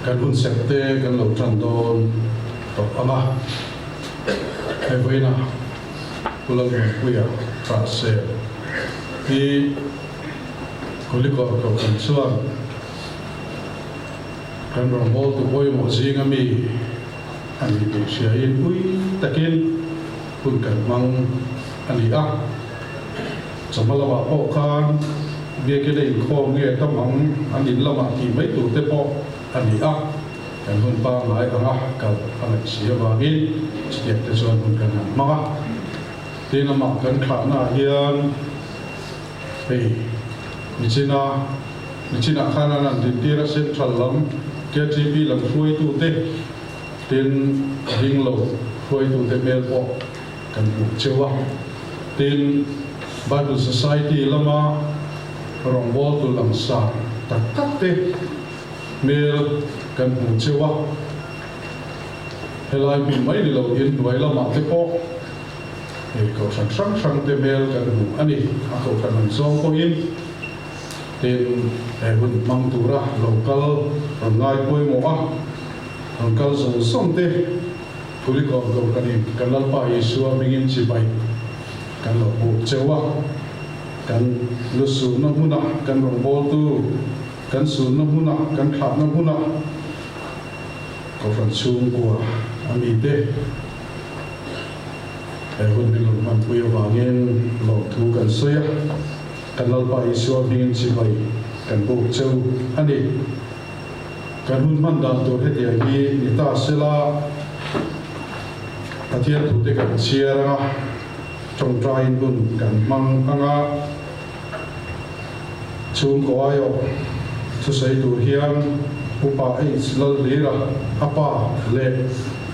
kan hun sekte kan lo tran don to ama ai voi na pulang puya tra se di kuliko ko kan suan kan rong bol tu boy mo sing ami ani be sia in ui takin pun kan mang ani a samala ba po kan bia ke dei kho nge tam ang ani lama ki mai tu te po ani a kan hun pa lai anga ka ana sia ba gi stiek te suan hun kan ma tin ma kan kha na hian pe ni china khana nan din tira central lam KTB lam hrui tu te tin ring lo hrui tu te mel po kan pu chewa tin Bible Society lama rong bol tu lam sa tak tak te mel kan pu chewa helai bin mai ni lo in duai lama te po e ko sang te mel kan pu ani a ko kan song ko in tin hun mang tura local rangai poi mo a local so som te tuli ko go kan lal pa Yesu mingin chi bai kan lo bu chewa kan lu su na huna kan rong bol tu kan su na huna kan kha na huna ko fan chung ko ami te hun ni lo man pui wangin lo thu kan soya kan lal pa Yesu mingin chi bai kan bu cheu ani kan hun man dan to he dia hi ni ta sela pathian tu te kan chiara trong trai bun kan mang anga chung ko ayo thu sei tu hian upa ai slal lira apa le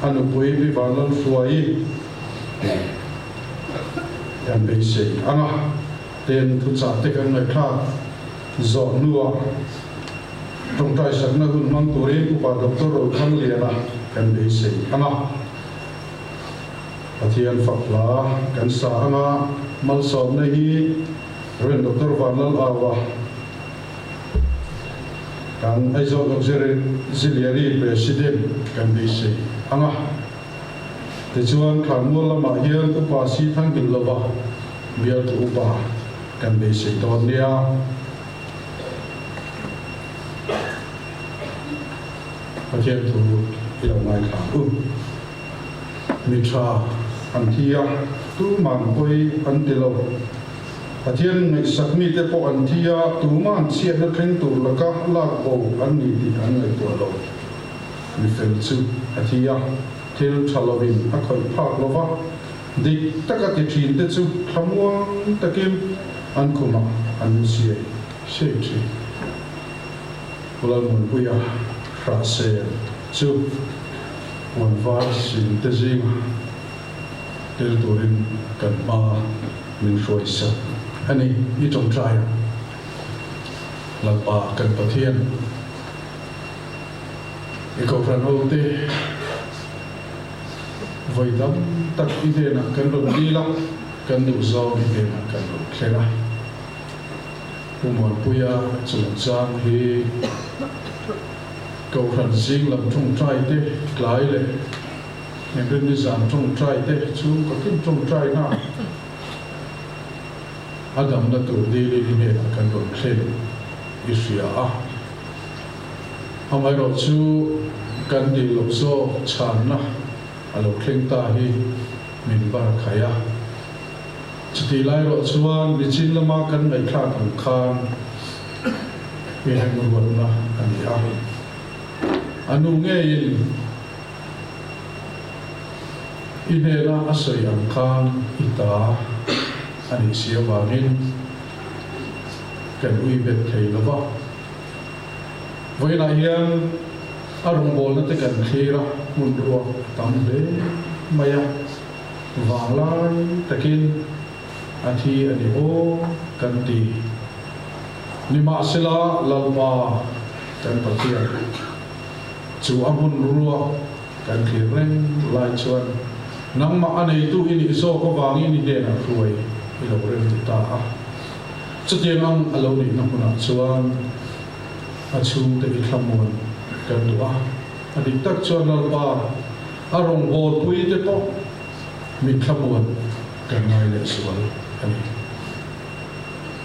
anu pui bi vanal suai yan be sei anga ten thu cha te kan mai kha zo nuwa trong trai sak na hun mang tu ri upa doctor ro khang liana kan be sei anga pathian fakla kan sa anga mal som na hi ren doctor vanal awa kan aizo auxiliary president kan be sei anga te chuan khan mo lama hian upa si thang bil lova bial tu upa kan be sei ton nia pathian tu ilo mai kha mitra anthia tu man koi antilo pathian ngai sakmi te po anthia tu man chiat na thleng tur laka lak bo an ni ti an ngai to lo mi fel chu athia thil thalovin a khoi phak lova dik taka ti thin te chu thamwang takim an khuma an sie se chi bulan mun puya fra se chu wan var sin te jing tel turin kan ma min roi sa ani i trong trai la pa kan pathian e ko fran ho te voi dam tak i de na kan ro di la kan du zo i de na kan ro khela pumon puya chung chang hi cầu thần sinh làm trong trai thế lái lệ nên đơn đi giảm trong trai thế chú có thêm trong trai nào Adam đã tự đi nè cần đồn khen Israel hôm nay rồi chú cần đi lục số chán na lục khen ta hi mình bara khaya chỉ đi lại rồi chú anh đi chín lama cần ngày khác hàng khan vì hàng một vật na anh đi anu ngein inela asoi ang khan ita ani sia wangin kan ui bet thei lova voi la hian arong bol na te kan khira mun ro tam le maya wang lai takin athi ani o kan ti nima sila lalpa kan pathian chu amun ruwa kan khireng lai chuan nang ma anei tu ini so ko wangi ni de na ruai ilo rem ta a chutiang ang alo ni na kuna chuan a chung te i thlamon kan dua adik tak chuan lalpa arong bol pui te po mi thamuan kan ngai le sual ani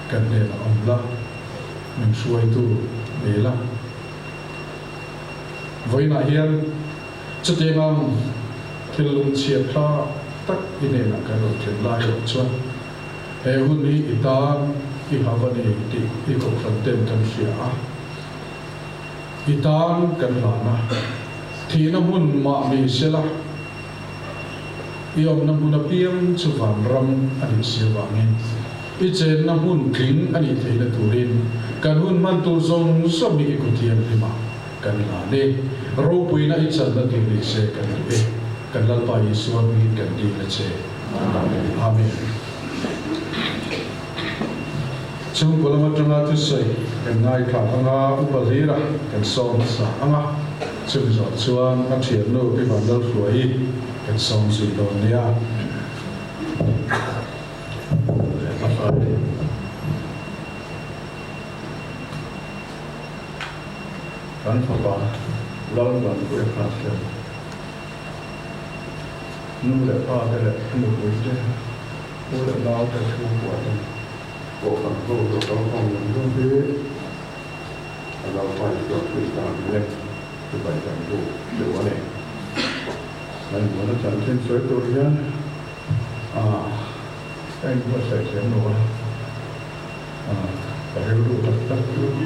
kan ne la omla min suai tu bela voina hian chatengam thilung chiat tha tak ine na kan ro thil lai ro chuan he hun ni itan I havani ti I ko fronten kan sia itan kan lana thina mun ma mi sela iom na mun apiam chu van ram ani siwangin I chen na mun kling ani theina turin kan hun man tu zong so mi ko tiam lima kan la de ro pui na I chan na ti ri se kan e kan lal pa Yesuan mi kan di na che amen chung kolama tanga tu sai kan ngai kha anga upalira kan som sa anga chung zo chuan a thian no pi van dal fluai kan som si do nia kan fa ba long ban ku e kha se nu le pa de le nu ku se ku le lao ta chu ku ta bộ phận vô của các phòng trong thế là phải được thủy sản lên từ bảy trăm đủ điều này anh muốn nó chẳng trên suối tôi nhé anh có sẽ chém nó phải đủ tất tất luôn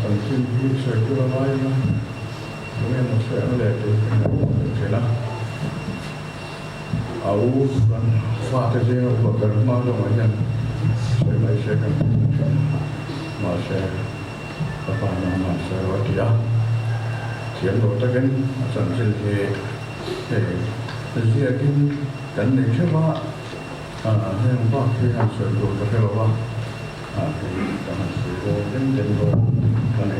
chẳng trên như suối tôi là ai mà chúng em một suối nó đẹp thì thế nào áo pha thế gì nó cần mang cho mọi người sẽ lấy sẽ cần mà sẽ các bạn mà sẽ gọi tiền tiền đồ ta cái sản sinh thì gì cái cần để chứ mà hay không bao khi hàng sản đồ ta theo bao thì các bạn sẽ đồ đến tiền đồ cái này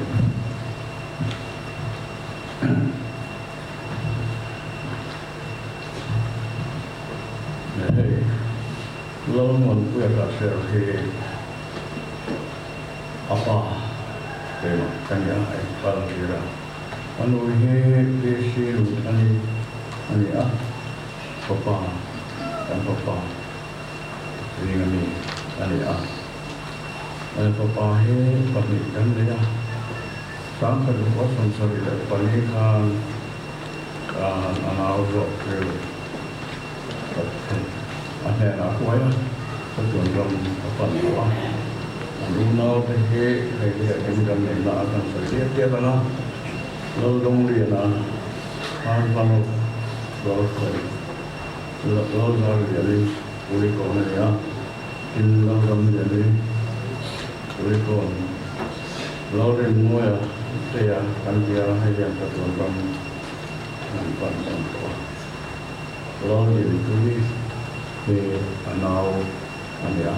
lâu mình quay lại sẽ thì apa để mà cái nhà ấy vào thì là anh nuôi hết cái gì rồi anh á papa thì anh anh papa hết bận đi cái này sáng phải có xong rồi lại bận đi khăn anh áo rồi anh này nó quay cái chuyện trong phần của anh nó cái em cần này là cần phải tiếp là nó lâu đông liền là anh vào rồi lâu ra liền đi uli con này á in lâu đông liền đi uli con lâu đến mua thì anh kia hay làm cái chuyện trong phần của lâu liền cứ thì nào anh ya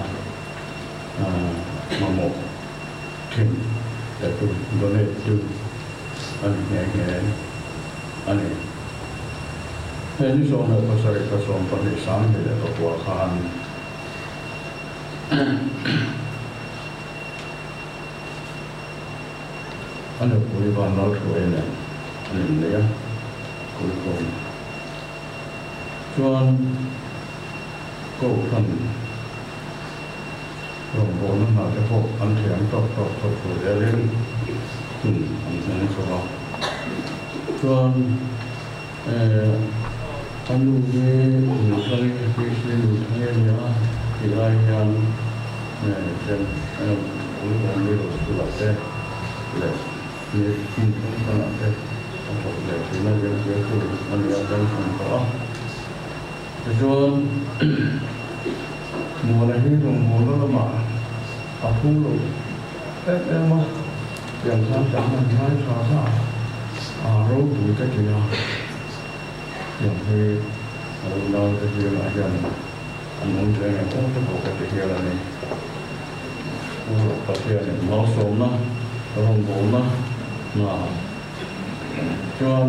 mà một thêm để tôi donate to anh nghe anh thế như số này có sẽ có số phần để sáng để có qua khan anh được quý bạn nói thôi này anh đấy cuối cùng cho cổ phần rồng vốn nó là cái bộ ăn thiện trọc để lên ăn thiện cho cho anh nuôi người thân cái nuôi thân nhá thì ai ăn trên cũng còn đi rồi là thế để như không có làm thế không để thì nó vẫn cứ anh ăn trong phòng có cho mùa này cái mùa nó mà thu rồi em mà tiền sản chẳng là hai sao rau bụi cái gì àอย่างที่เราจะเรียนอะไรกันอันนั้นเรื่องของที่ผมจะเรียนอะไรผู้ประเทศเนี่ยเหมาะสมนะตรงผมนะจน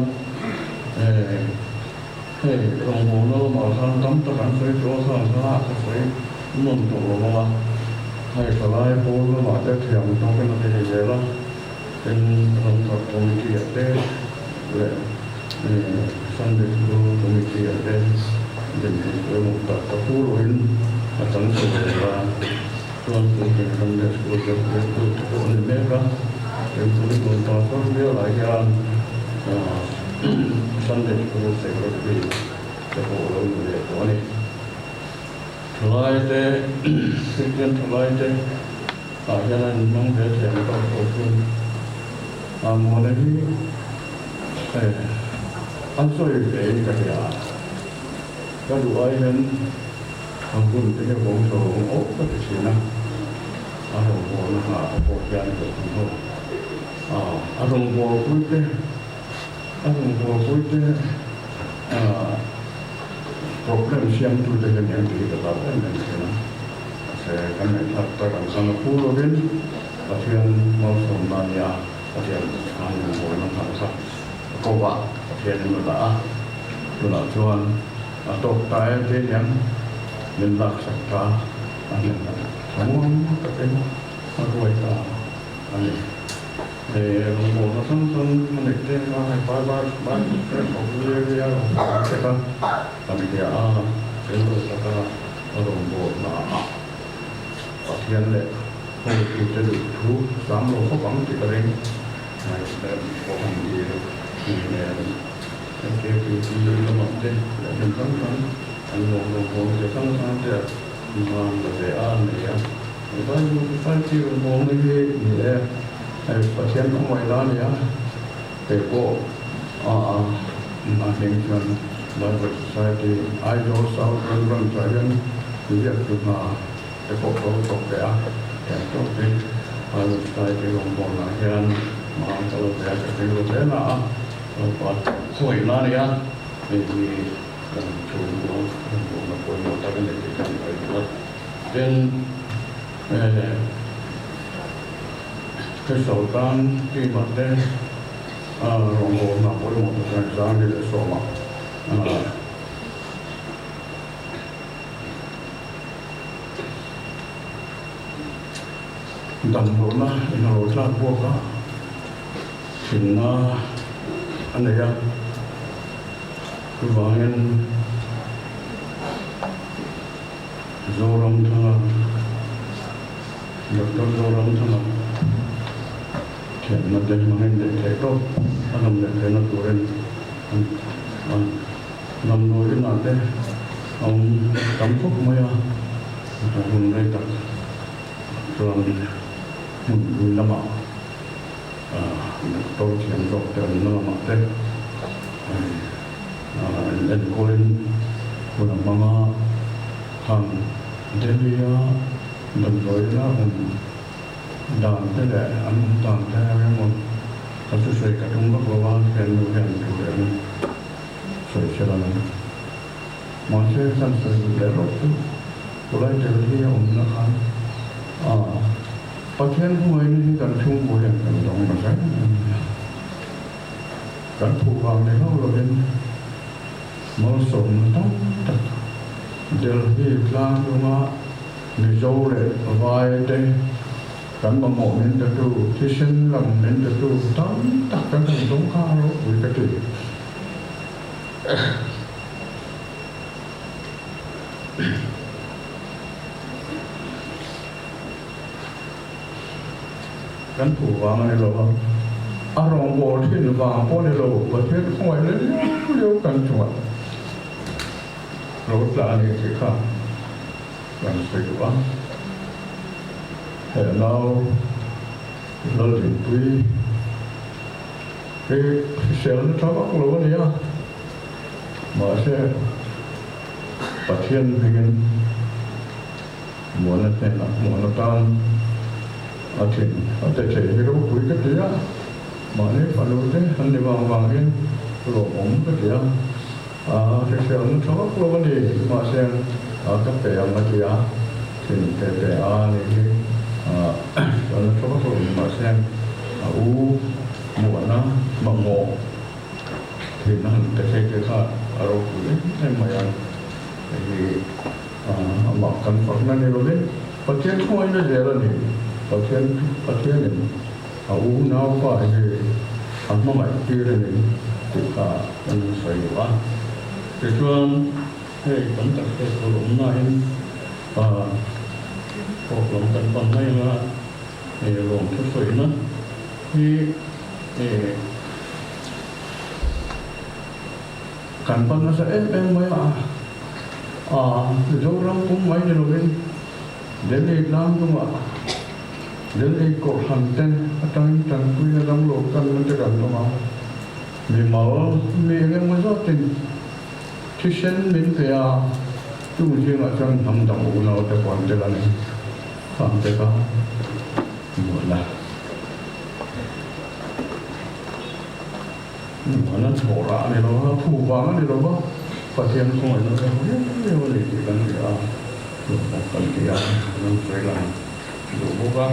ให้ตรงผมเรามาทำตะกันสวยโจ้สร้างสลาดสวยนุ่มตัวลงมาให้สลายโพลมาจะเทียมต้องเป็นอะไรเยอะละให้ เป็นองค์กรคอมมิตี้เต้และSunday School Committee เต้เป็นเรื่องของตะปูรุ่นอาจารย์สุดว่าส่วนที่เป็น Sunday School จะเป็นตัวนี้ไหมครับเป็นตัวนี้ของตอนต้นเรื่องหลายอย่างSunday School Secretary จะพูดเรื่องเรื่องตัวนี้ทลายเต้ที่เป็นทลายเต้อาจารย์น้องเด็กเสียงต้องขอบคุณวันนี้อันสวยเองก็ได้ก็ดูไอ้เห็นทางคุณที่จะบอกส่งโอ้ก็จะเสียนะอารมณ์วัวนะฮะพวกยันพวกนู้นอารมณ์วัวคุยเต้problem siang tu dengan yang ditetapkan dan sekarang saya akan mengatakan sangat puluh bin latihan mau sebenarnya latihan anu boleh nampak kowa latihan mudah tulah cuan atau tay yang mendak sakta anu semua ketemu aku itu anu rumah nonton menikmati apa kemudian kita kami dia itu kata rumah latihan le kita dulu sama lo bang kita ring dan orang ini kita lemah deh dan kan orang kita kan dia memang berbeda ya kita cium orang ini ya pasien không ngoài đó nữa để cô mà hiện trường là vật society idol sau run trái dân việc được mà để cô có kẻ tốt đi vật society còn còn là hiện mà kalau kẻ cái điều thế là còn khỏi nó nữa thì cần chú nó có một cái này thì cần phải trên Kesultan di mana rombongan nak boleh mengatakan jangan di Soma. Dan lorna ina lorna buka, sina anda ya kebangan zoram thang, doktor zoram thang. Nó đến mà hình để thấy tốt, nó làm để thấy nó tuổi lên, làm nổi đến nào thế, ông cắm phúc mới à, hùng đây tập, rồi hùng làm mạo, tôi chỉ làm rồi từ nó làm mạo thế, lên cô lên, cô làm mama, hàng đến đi làm rồi nó hùng dan thế là anh dan thế là một cái sự cả trong bất cứ bao cái người làm chủ đề soi sẽ là mà sẽ sản xuất để rồi tôi lấy từที่ông nó kháประเทศพวกนี้กันชุ่มบริเวณกันตรงมาใช่กันถูกวางในห้องเราเป็นมรสุมต้องตัดเดี๋ยวที่กลางลงมาในโซ่เลยไว้ได้กันบางหมู่นั้นจะดูที่เส้นลำนั้นจะดูต้องตัดกันถึงตรงข้าวแล้วคุยกันดีกันผูกวางในโลกอารมณ์โบที่วางพวกในโลกประเทศห่วยเลยเลี้ยวกันชวนรถลานี่สิค่ะกันสิวะเราถึงปีcái sẹo nó tháo bắc lúa này á mà sẽ phát hiện hình muốn là thế nào muốn là tan ở thể cái lúa quý cái gì á mà nếu phải lúa thế anh đi vàng cái lúa ống cái gì á cái sẹo nó tháo bắc lúa này mà sẽ ở các bể mà gì á thì cái bể này cho nó tháo bắc lúa mà sẽ mùa nó bằng ngộ thì nó sẽ cái khác ở đâu cũng thế mà anh thì mặc cần phải nên rồi đấy, phát triển không ai nó dễ là gì, phát triển này u nào phải thì anh mà mày kia này thì cả anh phải quá thì chuan hey vẫn tập cái cổ lũng này cổ lũng tận phần này là để lồng cái水呢thì căn bản là sẽ em mới thì dấu răng cũng mấy điều bên đến đây làm cũng đến đây cổ hành tên trong trần quy là trong lỗ căn nóจะกันมามีหมอมีเรื่องมันก็ติดที่เช่นมินเทียจู่จริงอ่ะจังทำจังอุณาแต่ก่อนจะกันทำแต่ก็หมดละวันนั้นโฉระเนี่ยเราผู้ฟังเนี่ยเราก็ประเทศของเราเนี่ยเราเลยที่กันเนี่ยหลวงพ่อกันที่นั่นใช่ไหมหลวงพ่อว่า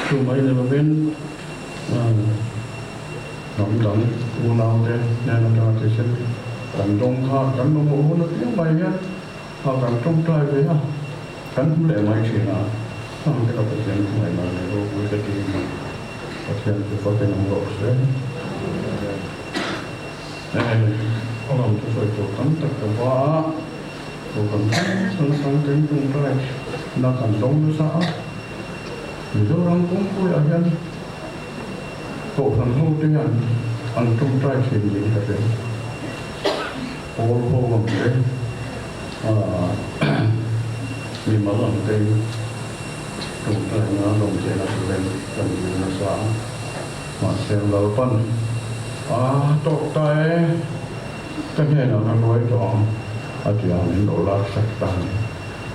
คือไม่ได้มาเป็นหนังดังอุณาเดนแนวนาที่เช่นกันตรงข้ากันตรงโอ้โหนั่นยังไงเนี่ยเอากันตรงใจไปอ่ะกันผู้ใหญ่ไม่ใช่นะทำให้เราประเทศของเราเนี่ยเราคุยกันดีประเทศที่เขาเป็นน้ำร้อนเลยเราจะช่วยตัวกันแต่ว่าตัวกันทั้งเป็นตรงใจนักการตรงนู้นซะหรือเราต้องคุยอะไรกันตัวกันรู้ที่อันตรงใจสิ่งนี้ก็เป็นโอ้โหมันเป็นมีมาหลังเต็มตรงใจนะลงใจนะเป็นกันอยู่นะซะมาเสียงเราปั้นตกใจก็แค่นั้นร้อยจองอาจารย์นี่เราลักสักตัง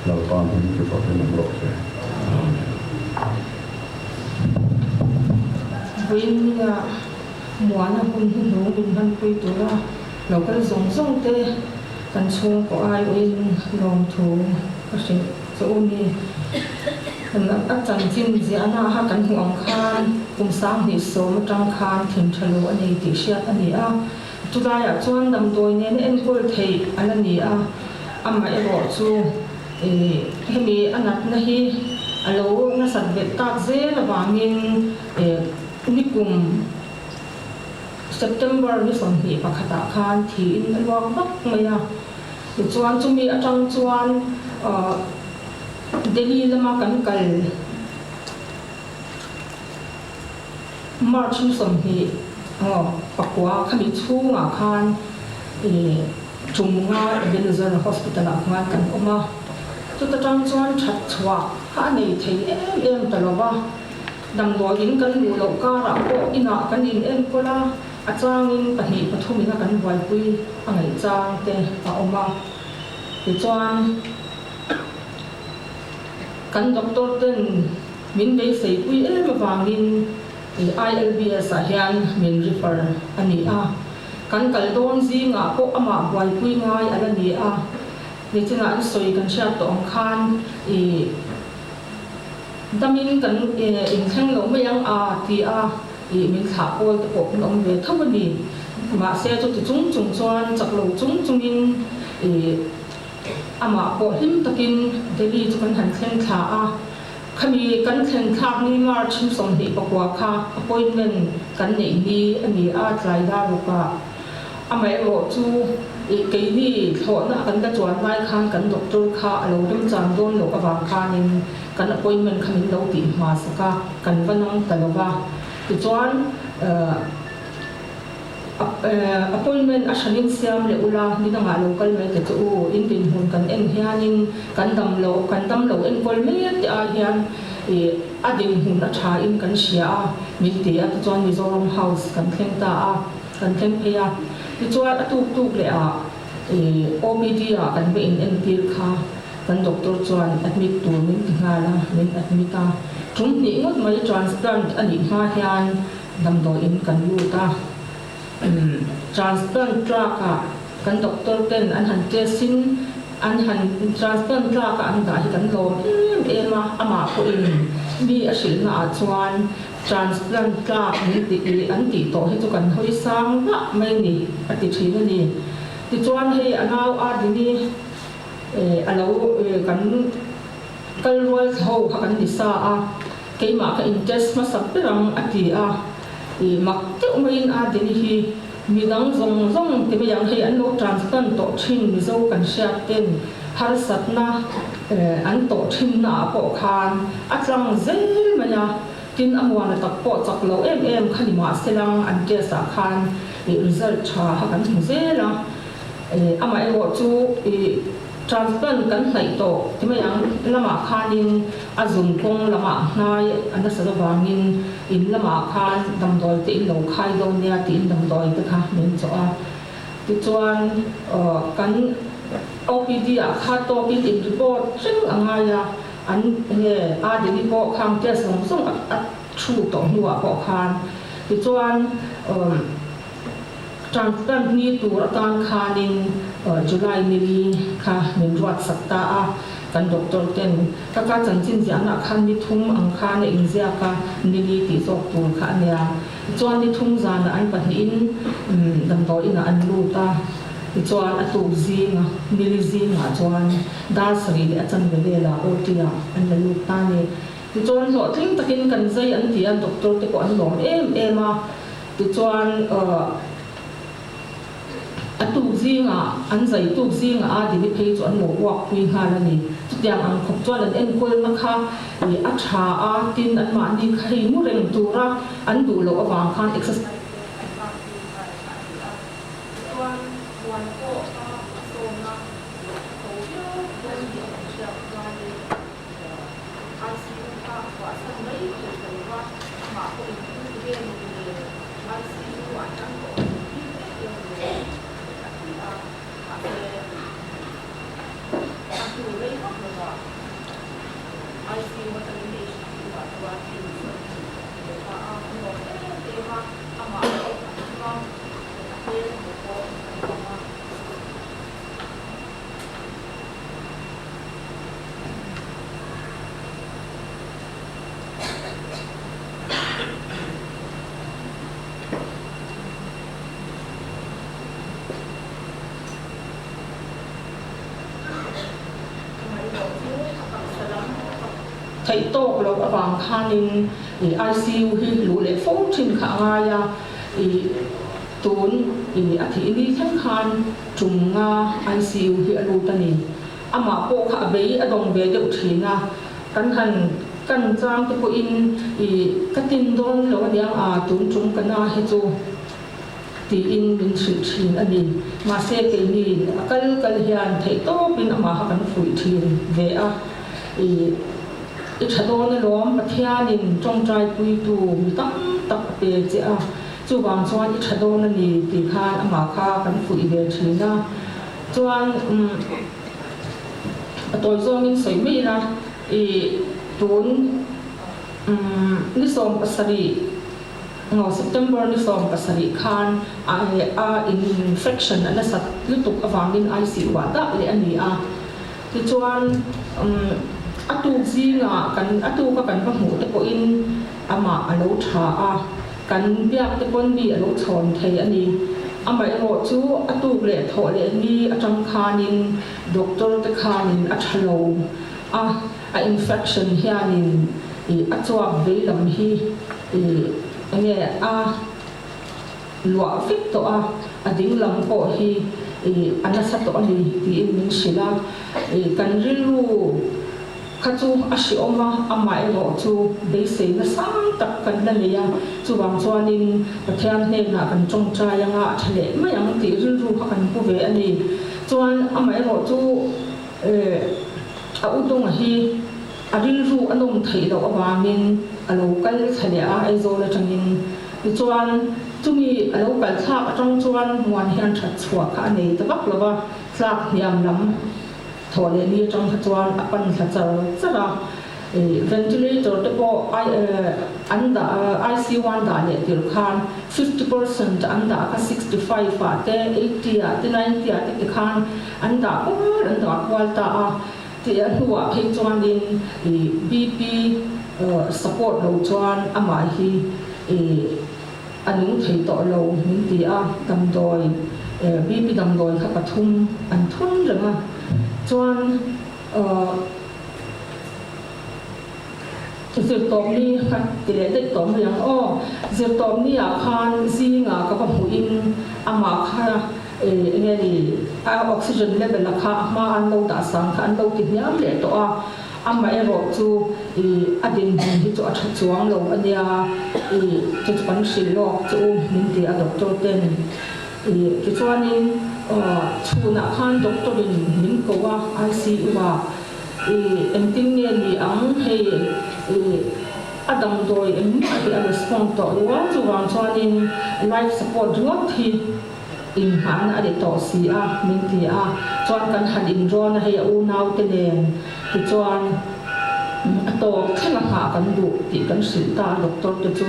เราปั้นมันจะเป็นน้ำร้อนเลยวินเนี่ยหมวนคุณที่หนูบินพันคุยตัวเราก็ส่งเตะกันชงก็ไอวินลองถูก็เสียจะอุ้มนี่กันอาจารย์จินเสียหน้าหักกันห่วงคานกุมสร้างหิโซมาจังคานถึงทะลุอันนี้ติเชียอันนี้จุดใดจวนดำโดยเนี่ยเอ็นกุลเทยอันนี้ไม่บอกจูให้มีอันนั้นนะฮีอันเราน่าสัตว์เวทตาเซ่ระหว่างเงินนิกุม September นี่ส่วนที่ปะขตาคานที่อินทวงบักไม่จวนจุมีอาจารย์จวนเดลีละมากันกัลมาร์ชส่วนที่ปักว่าขมิชูงาคานจุมงาเบนเซอร์ฮอสพิทอลงานกันออกมาจุดอาจารย์จวนชัดชัวข้าในไทยตลอดว่าดังตัวอินกันดูโลกาละก็อินากันอินก็ละอาจารย์อินปะหิปทุมินะกันไว้คุยอะไรจางเตะออกมาดิจวนกันด็อกเตอร์เต้นมินไปใส่คุยมาวางอินILBS เฮียนมินรีเฟอร์อันนี้กันกัลโดนซีงาก็อามาไว้คุยง่ายอันนี้ดิฉันอันสวยกันเชื่อตองคานดามินกันอินแข่งลงไม่ยังที่มินขาโอยตะปบลงเวททั้งวันนี้มาเสียจุดจุงจวนจากลงจุงมินมาปหิมตะกินเดลีจุกันหันแข่งขาขมีกันแข่งขานี่มาชิมสมเหตุปกว่าค่ะอพอยเมนกันในนี้อันนี้ใจได้หรือเปล่าไม่รู้จูเกี่ยนี่ถอดนะกันจะจวนไว้ข้างกันดอกจูค่ะเราต้องจำโดนหลอกวางคานินกันอพอยเมนขมิ้นเราตีมาสักกันวันนั้นแต่ละว่าจวนappointment a shanin siam le ula ni na nga local me te chu in bin hun kan en hianin kan dam lo en kol me te hian ading hun a tha in kan sia mi te a chuan Mizoram House kan thleng ta kan thleng phea ti chuan tuk le OPD kan be in NPL kha kan doctor chuan admit tu min nga la min admit thum ni ngot mai transplant ani ma hian dam do in kan lu ta transplant drug kan doctor ten an han testing an han transplant drug an da hi kan lom ma ama ko in mi a sil na chuan transplant drug ni ti an ti to hi chu kan hoi sang na mai ni ati thina ni ti chuan hei anau a di ni alo kan kalwal ho khan disa a keima ka interest ma sapirang atia I makte umain a deni hi midang zong te yang he an lo transplant to thin mizo kan syak ten har satna an to thin na po khan atlang zel maya tin amwana tak po chak lo em khani ma selang an te sa khan result tha ha kan zela ama ewo chu transplant kan hlai to tima yang lama khanin azum kong lama hnai an sa wangin in lama khan damdoi te in lo khai do nia ti in damdoi te kha men cho a ti chuan kan OPD a kha to pin in report ching angaya an he a de ni po khang te song song a thu to hiwa po khan ti chuan transplant ni tur atan khanin July ni kha min ruat sakta a kan doctor ten ka chanchin jana khan ni thum ang khan in zia ka ni ti zok tur kha ania chuan ni thum zan an pathin dam do ina an lu ta chuan atu zinga mili zinga chuan da sari le achan vela otia an lu ta ni chuan ho thing takin kan zai an ti an doctor te ko an lom em a chuan atu zinga an zai tu zinga a di phei chu an lo wak pui ha la ni tiang ang khop chuan an en kol na kha ni a tha a tin an ma ni khai mu reng tura an du lo awang khan exercise thầy to lo awang khanin ICU hi lu le phong thin kha ngaya tun athi ni thang khan chunga ICU hi alu tani ama po kha be adong be deuh thina kan chang te ko in katin don lo diang a tun chung kana he chu ti in bin thin ani ma se ke ni kal hian thei to pin ama ha kan fui thin ve a chadon lom pathianin tongtrai pui tu mi tam tak pe che a chu wang chuan chadon ni ti khan ama kha kan fui ve thina chuan atoi zong in sei mi na tun ni som pasari no September ni som pasari khan a infection ana sat lutuk awangin ICU wa da le ani a ti chuan atu zinga kan atu ka kan pa mu te ko in ama alo tha a kan biak te kon bi alo chon thei ani ama ro chu atu le tho le ni atang khanin doctor te khanin a thalo a infection hianin a chuak ve lam hi nge a lua fit to a ding lam ko hi anasa to ani ti in min sila kan rilu khachu ashi oma ama ero chu beise na sang tak kan la leya chu wang chuanin pathian hne na kan chong cha yanga thale mayang ti rin ru kan pu ve ani chuan ama ero chu a udong hi arin ru anom thei lo awangin alo kal thale a aizo la tangin chuan chumi alo kal thak atang chuan muan hian that chhuak kha nei tabak lova thlak hiam lam thole ni trong chuan apan thachar chara ventilator te po anda IC1 da le tir khan 50% anda ka 65 fa te 80 te 90 te khan anda ko anda kwalta ti huwa phei chuan din BP support lo chuan ama hi anung thei to lo min ti dam doi BP dam doi kha pathum an thun rama chuan zirtom ni khat tile dei tom yang o zirtom ni a khan zinga ka mu in ama kha nge ni a oxygen level a kha ma an lo da sang kha an lo ti nyam le to a amma ero chu adin hi chu a tha chuang lo ania chu pan sil lo chu min ti a doctor ten chu chuanin chuna khan doctor in min ko wa ICU wa em tin nghe ni ang hay adam doi em ai a respond to wa chu wang chuanin life support ngot thi in han a de to si a min ti a chuan kan han in ron hay u nau te nen ti chuan to thela ha kan du ti kan sil ta doctor te chu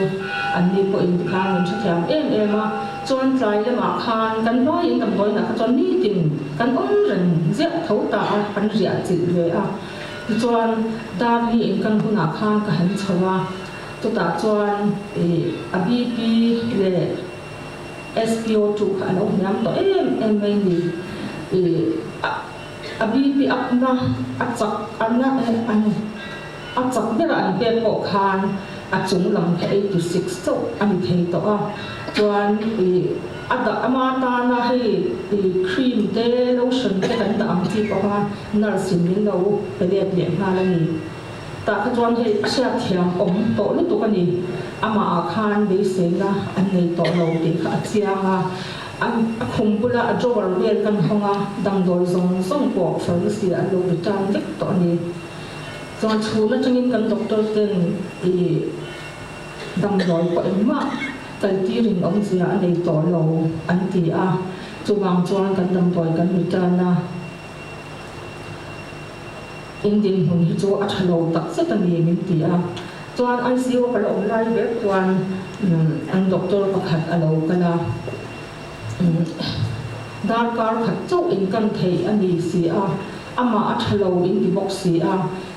an ni po in khan min thiam em a chuan trai le ma khan kan noi in tam doi na chuan ni tin kan ren zia thau ta an ria chi ve a chuan dar ni in kan huna khan ka han chawa to ta chuan a BP le SPO2 ka lo nyam to em mai ni a BP apna achak anna an achak bera an pe ko khan a chung lam ka 86 to an thei to a chuan ada amata na hei cream te lotion te kan da am ti ko ha nursing min lo pe le le ha la ni ta ka chuan hei sia thiam om to lu to ka ni ama khan be se na an nei to lo te kha chia ha an khum bula a jowar vel kan honga dang doi zong song ko pharmacy a lo return vek to ni chuan chhuna changin kan doctor ten dang doi ko emma kan ti ring om sia anei to lo an ti a chuwang chuan kan dam doi kan return na Indian hun hi chu a thalo tak se ta ni min ti a chuan ICU ka lo lai ve chuan an doctor pakhat a lo kala dar kar khat chau in kan thei ani si a ama a thalo in di box si a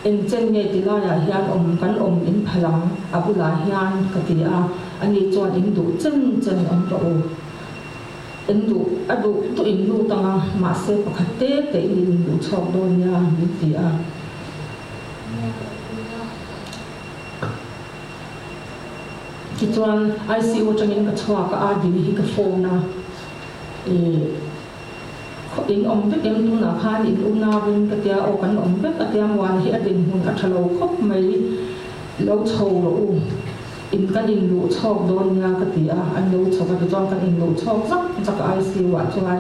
en chen nge ti la ya hian kan in phalang abula hian ka ti a ani chuan in du chen om to in du adu to in lu tanga ma se pakhat te in du chok do nya mi ti a ki chuan ICU changin ka chwa ka a di hi ka phone na in om vek em tu na khan in una win ka tia o kan om vek a tia wan hi adin hun a thalo khop mai lo chho ro in kan in lu chok don nya ka tia an lo chok ka chuan kan in lu chok zak ICU wa chuan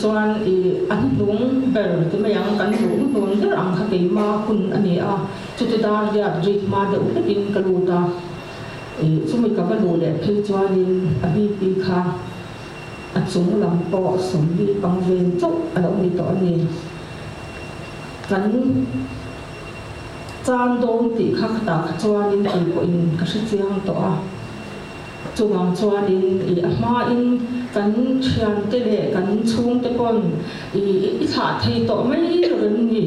chuan an lung ber te mai ang kan lung don der ang kha ke ma kun ani a chu te dar ya rit ma de u in ka lu ta sumi ka ba lu le phei chuan in a BP kha a chung lam po som bi pang ven chok a lo ni to ani kan chan don ti kha ta chuan in ti ko in ka hri chiang to a chuwang chuan in a ma in kan thian te le kan chung te kon i tha thei to mai ren ni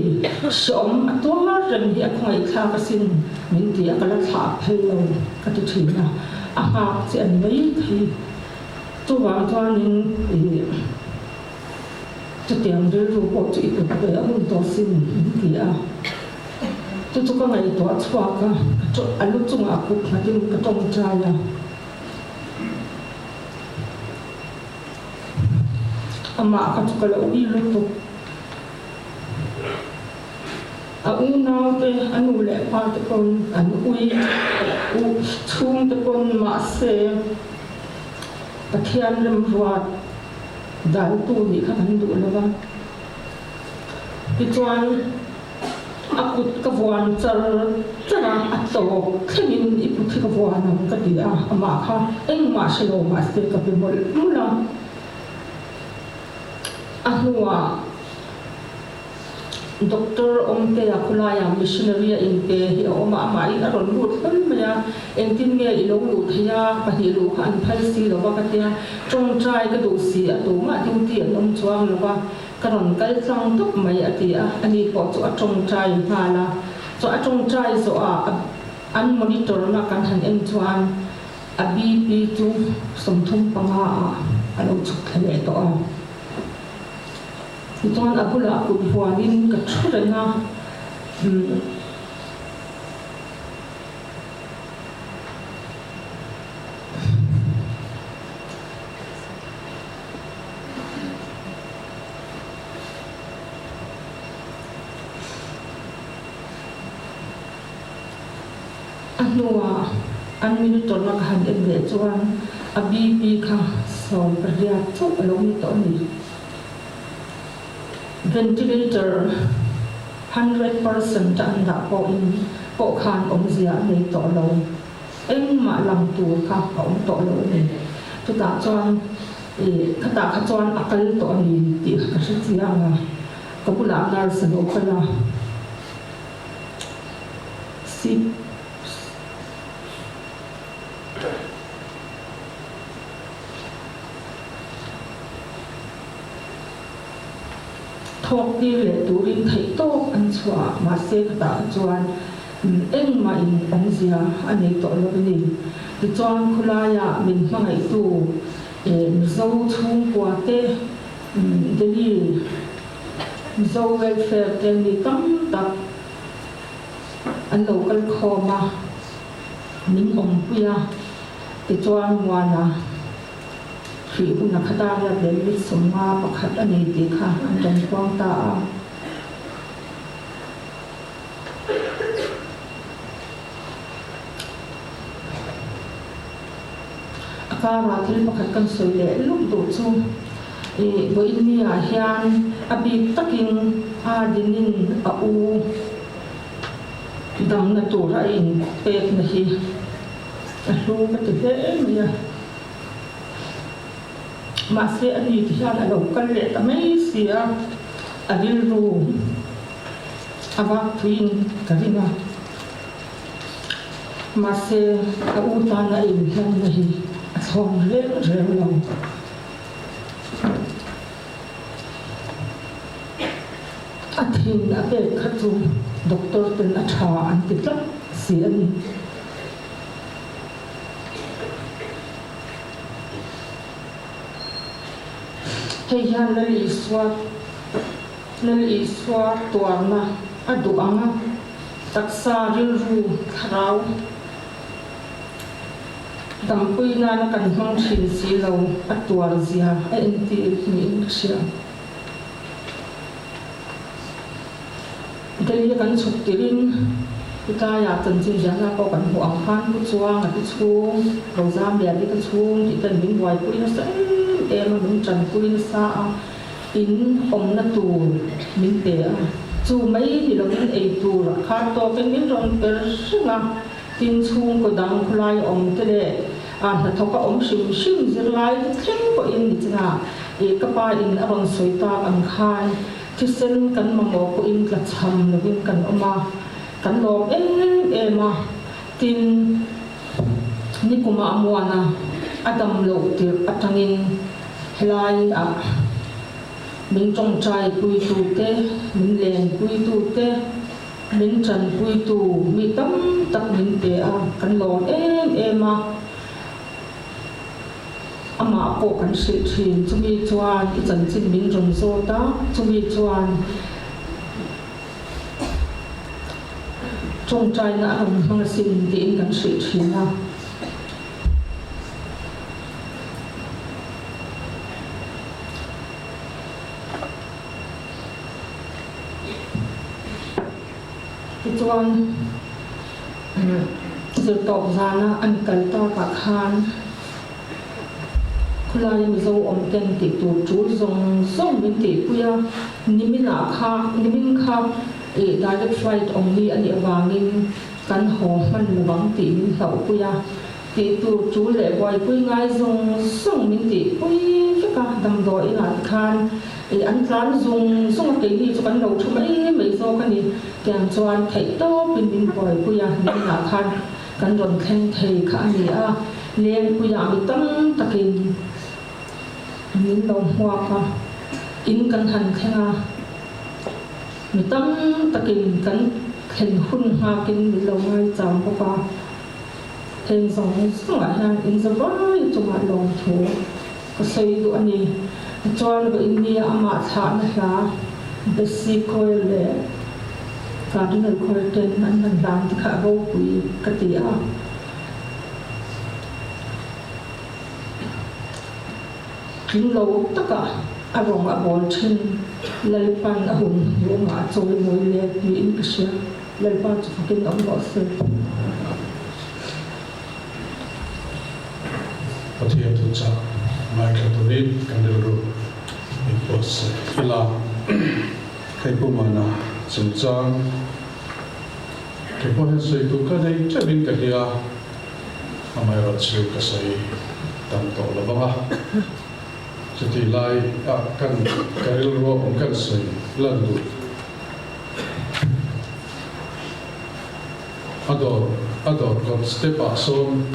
som to ma ren hi a khoi kha ka sin min ti a kala tha phel lo ka ti thina a ha che an mai thi chuwang chuan in chu tiang de ru po chi ko pe a mun to sin ti a chu ka ngai to chwa ka chu alu chung a ku kha tin ka tong cha ya ama ka chu kala ui lu to a u nau te anu le pa te kon an ui u chung te kon ma se pathian lem ruat dal tu ni kha kan du lawa ti chuan akut ka vuan chara ato khemin iputhi ka vuan ang ka ti a ama kha eng ma shelo ma se ka pe mol mula ahnuwa doctor ompe akulaya missionary in pe hi oma mai aron lut kan maya engtin nge ilo lut thaya pahi lu khan phal si lo ba katia tong trai ka du si atu ma duty anom chuang lo ba karon kal sang tuk mai atia ani ko chu atong trai hala so atong trai so an monitor na kan han en chuan a BP tu somthum panga alo chuk thale to a chuan akula ku huanin ka thurena Anua an minuto na kahan ebe chuan a BP kha som pariat chu along ni to ni ventilator 100% an da po in po khan om zia nei to lo eng ma lam tu kha om to lo ni tu ta chuan khata kha chuan akal to ni ti ka shi chia nga kapula nar sa lo khala si thok đi lệ turin thấy tốt anh xóa mà xe ta chuan em mà in ông zia anh ấy tội lo đi thì chuan khulaya mình mang ấy tu dâu chung qua te đi dâu welfare tem đi tắm tập anh lâu cái kho mà mình ông kia thì chuan ngoài là khi una khata ya beli somma pakhat ani dekha anjan kwang ta akara thil pakhat kan soile lum do chu bo inni a hian abi takin a dinin a u dam na to ra in pek na hi a lu ka te me mà sẽ anh đi thì là đầu cân lệ ta mấy xía à đi luôn à bác twin cái gì mà sẽ à u ta này hiện này xong lên rồi lòng à thì đã về khát dùng doctor tên là trà anh tích lắm xía đi hay han lali swat tuarna adu anga taksa rilru kharau dampui na kan hong thin si lo atwar zia a enti mi sia dali kan chuk tirin ta ya tan chin ja na ko kan hu ang khan ku chuang ati chung ro zam bia di ka chung ti tan min wai pui na sa em mình trần quy sa in ông na tu mình té chu mấy thì lo mình ai tu ra khát to cái mình rong per nga tin chung ko dang khulai ông te le na thoka ông sim sim zir lai theng ko in ni chana ka pa in arong soita ang khan thi sen kan ma mo ko in ka cham lovin kan oma kan lo em ma tin ni kuma amwana adam lo tir atangin lai à mình trồng trai quy tu te mình lên quy tu te mình trần quy tu mi tắm tập mình te à kan lon em à ama ko kan si thin chumi chuan I chan chin mình trồng zo ta chumi chuan trồng trai na hong hong sin tin kan si thin na chuan zir tok zana an kal ta ka khan khulai mi zo om ten ti tu chu zong zong min ti puya nimina kha nimin kha direct flight only ani awangin kan ho man lawang ti min hlau puya ti tu chu le boy pui ngai zong zong min ti pui ka dam do ina khan anh tlan dùng cái gì cho anh đầu cho mấy do cái gì kèm cho anh thấy to bình bồi bây giờ nên là khan kan don khen thầy khá gì à lên bây giờ mình tâm ta kinh mình đồng hoa pa in kan hành khen à mình tâm ta kinh kan khen hun hoa kinh mình lòng ai chạm pa khen giống lại hàng in giờ vơi cho mà lòng thú có xây đồ anh chuan go India ama thana la basic coil le cardinal colton an dan ti kha ro pui ka ti a kin lo taka arong a bol thin lalpan a hun yoma choi moi le pi in kisha lalpan chu fakin om lo se Pathia tu cha mai ka tu rin kan ro in pos ila kai pu mana chung chang kai po sei tu ka dei chabin ka dia amai ro chu ka sei tam to la banga chati lai a kan karil ro om kan sei lan du ador kon step a son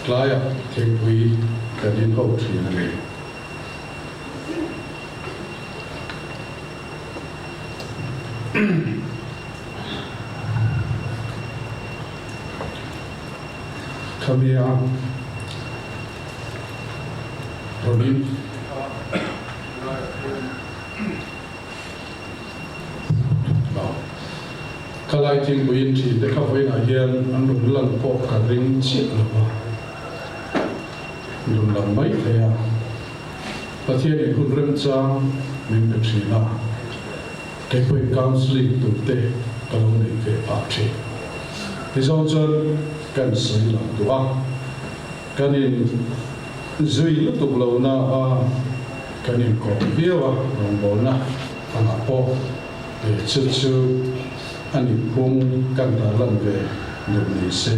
klaya thengui kanin ho thri ni Kamia Robin Kalai ting buin thi te ka voin a hian an lung lang po ka ring chi lawa lung lang mai le ya pathian in hun rem chang min pe thri na ke poi counseling tu te ka lo nei ve pa thi ti zong chon kan sei lang tu a kan in zui lu tu lo na a kan in ko biawa rong bo na ana po te chu chu ani pung kan ta lan ve nu ni se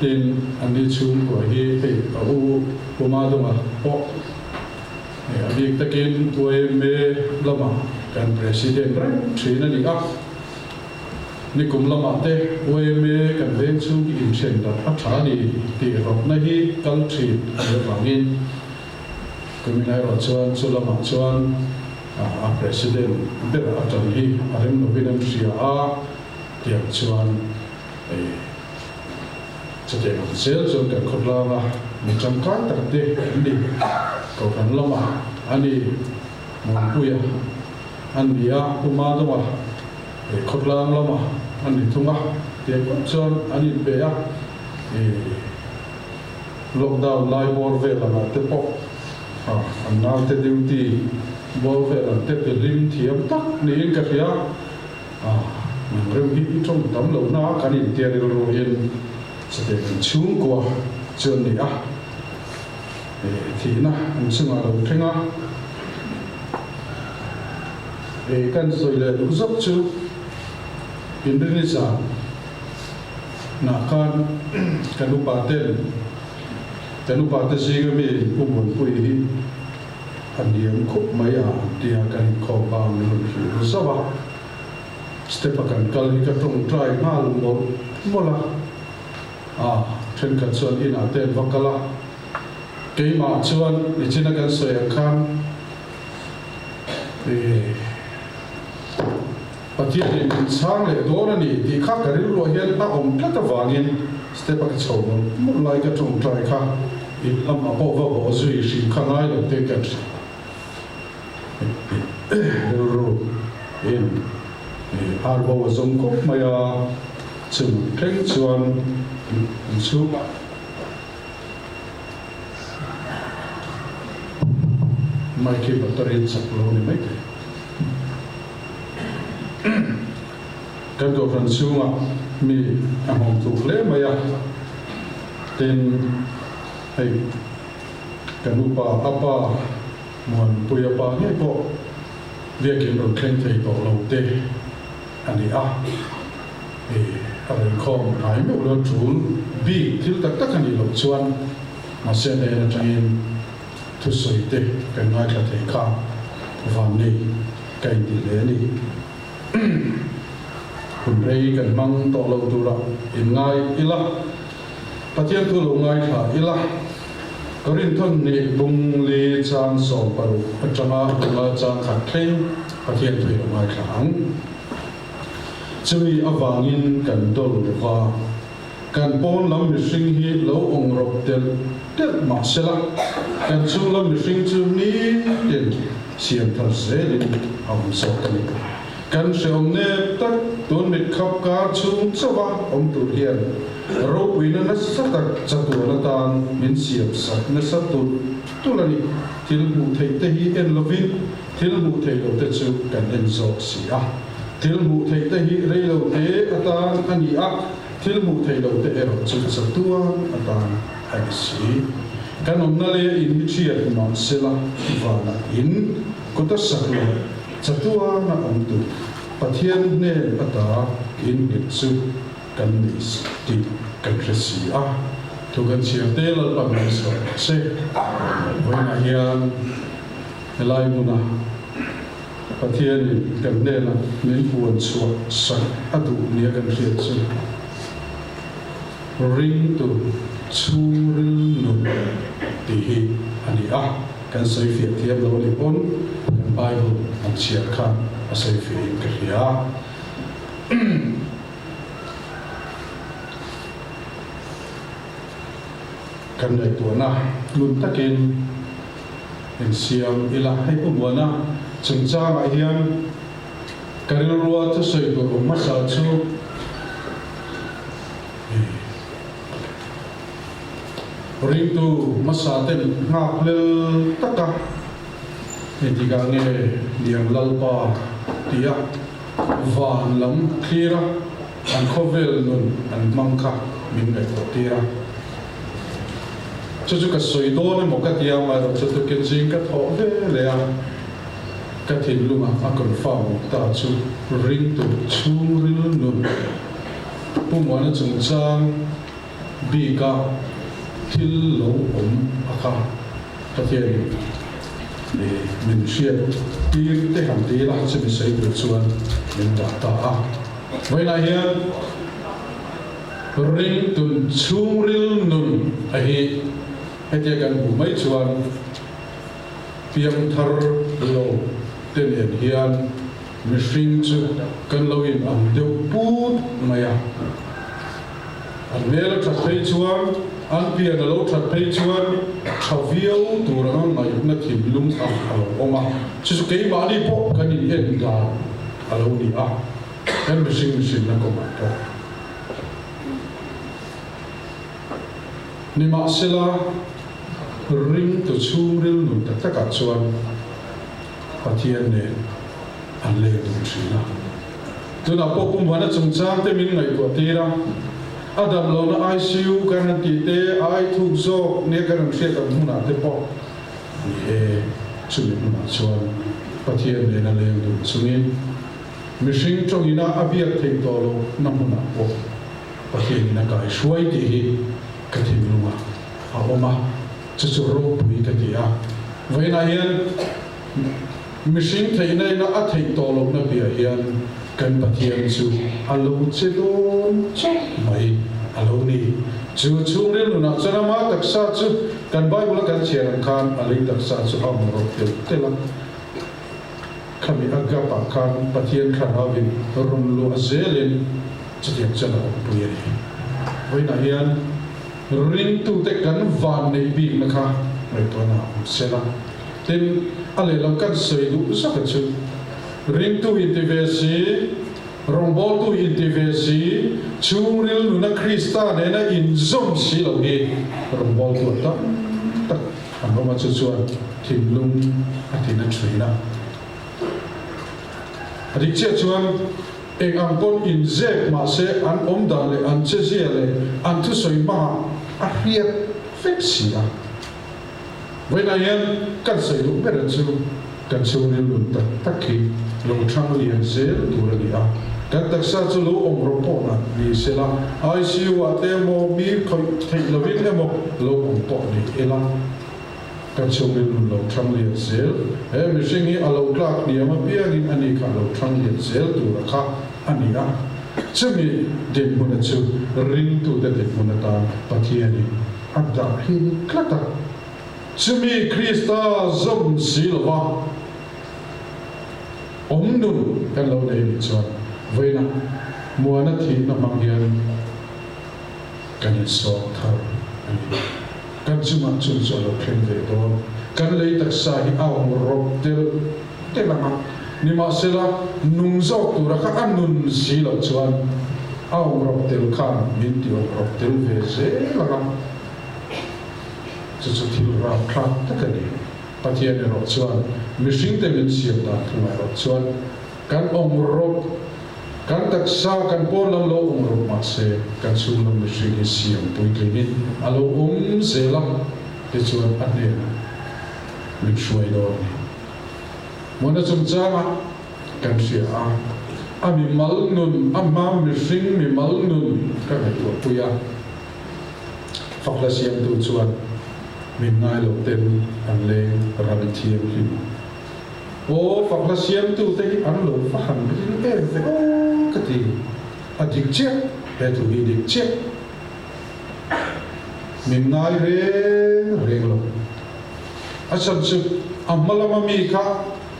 tin ani chung ko hi pe a u puma do ma po e abi takin toy me lama kan president right thina ni a ni kum lama te oy me kan ven chu ki in chen da a tha ni ti ro na hi kal thi a wangin kuminai ro chuan chu lama chuan a president der a tan hi arem no binam sia a tiang chuan e chate no sel so kan khotla ma mi cham kan tak te ni ko kan lama ani mon puya an bia kuma do ma e khotla lama ani thunga te ko chuan ani pe ya e lockdown lai bor ve la te po an na te duty bol ve la te pe lim thiam tak ni in ka khia mình rêu hi trong tấm lẩu na cái gì tiền rồi hiện sẽ để mình xuống qua trường này thì na mình sẽ ngồi đầu thanh á để căn rồi là đủ dốc chứ Indonesia na kan lupa tên gì cái mình cũng muốn quay đi anh điểm khúc mấy thì kan khó bao nhiêu rồi sao vậy step akan kal hi ka tong try ma lu mola then kan chuan in a ten vakala keima chuan ni china kan soi khan patia in sang le dor ani ti kha ka ri ro hian ta om tla ta wangin step akan chho mo lai ka tong try kha in am a bo bo zui shi khanai le te ka ro in arbo zong kop maya chung theng chuan chu mai ki batarin saklo ni mai ke kan go fran chunga mi a hom tu hle maya ten ai kanupa apa mon puya pa ne ko vekin ron khleng thei to lo te ani rồi không ai biết lo chul bi thil tak tak ani lo chuan ma se ne na train thu soi te kan ngai ka thei kha van ni kai di le ni kun rei kan mang to lo tu ra in ngai ila pathian tu lo ngai kha ila korin thon ni bung li chan so paru atama la chan kha thei pathian tu lo ngai khang chui awangin kan dol wa kan pon lam mi sing hi lo ong rop tel ma sela kan chu lam mi sing chu ni ten siam thar se lin am so kan kan seom ne tak tun mit khap ka chung chawa tu hian ro puina na satak chatu na tan min siap sak na satu tulani thil mu thei te hi en lovin thil mu thei lo te chu kan en zo si a thil mu thei te hi rei lo te atan ani a thil mu thei lo te ero chu chatua atan ani si kan om na le in chiat non sela vana in kuta saklo chatua na om tu pathian ne ata in chu kan nis ti kan kresi a tu kan chiam te lal pa mai so se voi na hian elai muna pathian kan ne na nin puan chu san atu nia kan riat chu ring tu churil nu ti hi ani a kan sai fi thiam lo li pon kan bible an chia khan a sai fi ka ria kan dai tu na lun takin en siam ila hai pu na chung cha ma hian karil ruwa chu sei ko ma sa chu ring tu masa ten ngap lel taka etiga nge diang lalpa tia van lam khira an khovel nun an mangkha min ngai to tira chu ka soi do ne mo ka tia ma ro chu ken jing ka tho ve le a ka thin lunga a kon fa mo ta chu ring tu chu ril nun pu mo na chung chang bi ka thil lo akha pathian le min shia tir te ham te la che bi sai du chuan min da ta a vai na hian ring tun churil nun a hi hete kan bu mai chuan piam thar lo ten en hian mi hring chu kan lo in am deuh put maya an mel tha thei chuan an pia na lo that phei chuan thaviau turang ngai na thim lum a oma chu ke ma ni po kan in en da alo ni a kan machine na ko ma to ni ma sela ring to churil nu ta ka chuan pathian ne an le tu thina tuna po kum wana chung chang te min ngai ko tira Adam lo na ICU kan ti te ai thu zo ne kan se ta muna te po e chumi muna chuan pathian ne na le du chumi mishing chong ina abiak thei to lo na muna po pathian ina kai shuai ti hi ka thim lunga a oma chu chu ro pui ka ti a vai na hian mishing thei nei na a thei to lo na bia hian kan pathian chu alo che don chok mai alo ni chu chungrin na chana ma taksa chu kan bible kan chian khan alai taksa chu amro te la khami aga pa khan pathian khan havin rum lo azelin chutiak chana puyeri voi na hian ring tu te kan van nei bi na kha mai to na sela tin ale lo kan sei du sa chu ring tu intivesi rombol tu intivesi churil nu na krista ne na in zom si lo hi rombol tu ta tak ang ma chu chuan thimlung atina threina adik che chuan eng ang kon in zek ma se an om dan le an che sia le an thu soi ma a hiat fek sia when I am kan sei lu ber chu kan churil nu ta takhi lo thang lian zel tu ra dia kan taksa chu lo om ro po na ni sela ICU ate mo mi khoi thei lovin emo lo om po ni ela kan chungin lo thang lian zel e mi singi alo klak ni ama piangin ani kha lo thang lian zel tu ra kha ani a chumi den mona chu ring tu de mona ta pathiani adda hin klata chumi krista zom silva om nun kan lo nei ni chuan voina muana thi na manghian kan so thar kan chuma chun so lo khen ve do kan lei tak sa hi aw rob tel te lama ni ma sela nung zok tu ra kha anun si lo chuan au rop tel khan min ti rop tel ve se la ga chu thil ra kha ta ka ni pathian ne ro chuan mihring te min siam ta thungai ro chuan kan ong rop kan taksa kan pon lam lo ong rop ma se kan sung lam mihring hi siam pui klein alo se lam te chuan ane min shuai do ni mona chung changa kan sia ami mal nun amma mihring mi mal nun ka hai tu puya fakla siam tu chuan min ngai lo ten an le ran thiam hi o fakla siam tu te an lo fa han bi e ve o ka ti adik che he tu hi dik che min ngai re lo asal chu amalama mi kha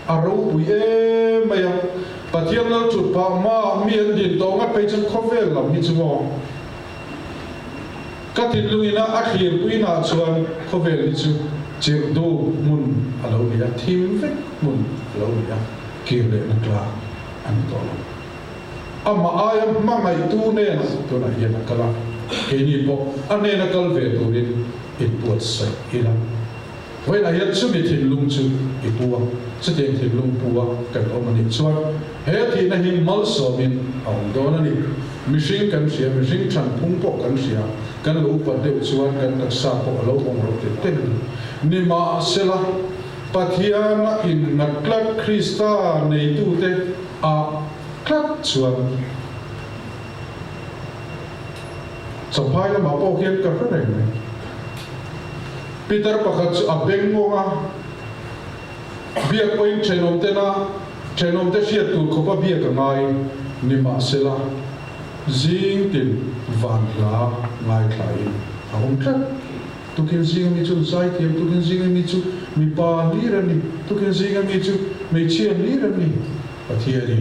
aro ui e maya pathian lo chu pa ma mi an din to nga pe chan khovel lam hi chu mo ka tin luina a khir puina chuan khovel hi chu che do mun alo ya thim ve mun alo ya kir le na kla an to amma ayam ma ngai tu ne to na ya na kala ke ni po ane na kal ve tu rin it puat sai ila vậy là hiện xuất hiện lung chu ipua xuất hiện lung pua kan omani chuan he thi na hi mal so min ong do na ni mishing kan sia mishing than phung po kan sia kan lu pa de chuan kan tak sa po lo ong ro te ni ma sela pathiana in na klak krista nei tu te a klak chuan sampai na ma po hian ka ra nei Peter pakhat chu abeng ngonga bia point chenom te hriat tur khopa bia ka ngai nima sela zing tin van la ngai thlai ahong tlat tukin zing mi chu zai thiam tukin zing mi chu mi pa ni rani tukin zing mi chu mi chian ni rani pathiani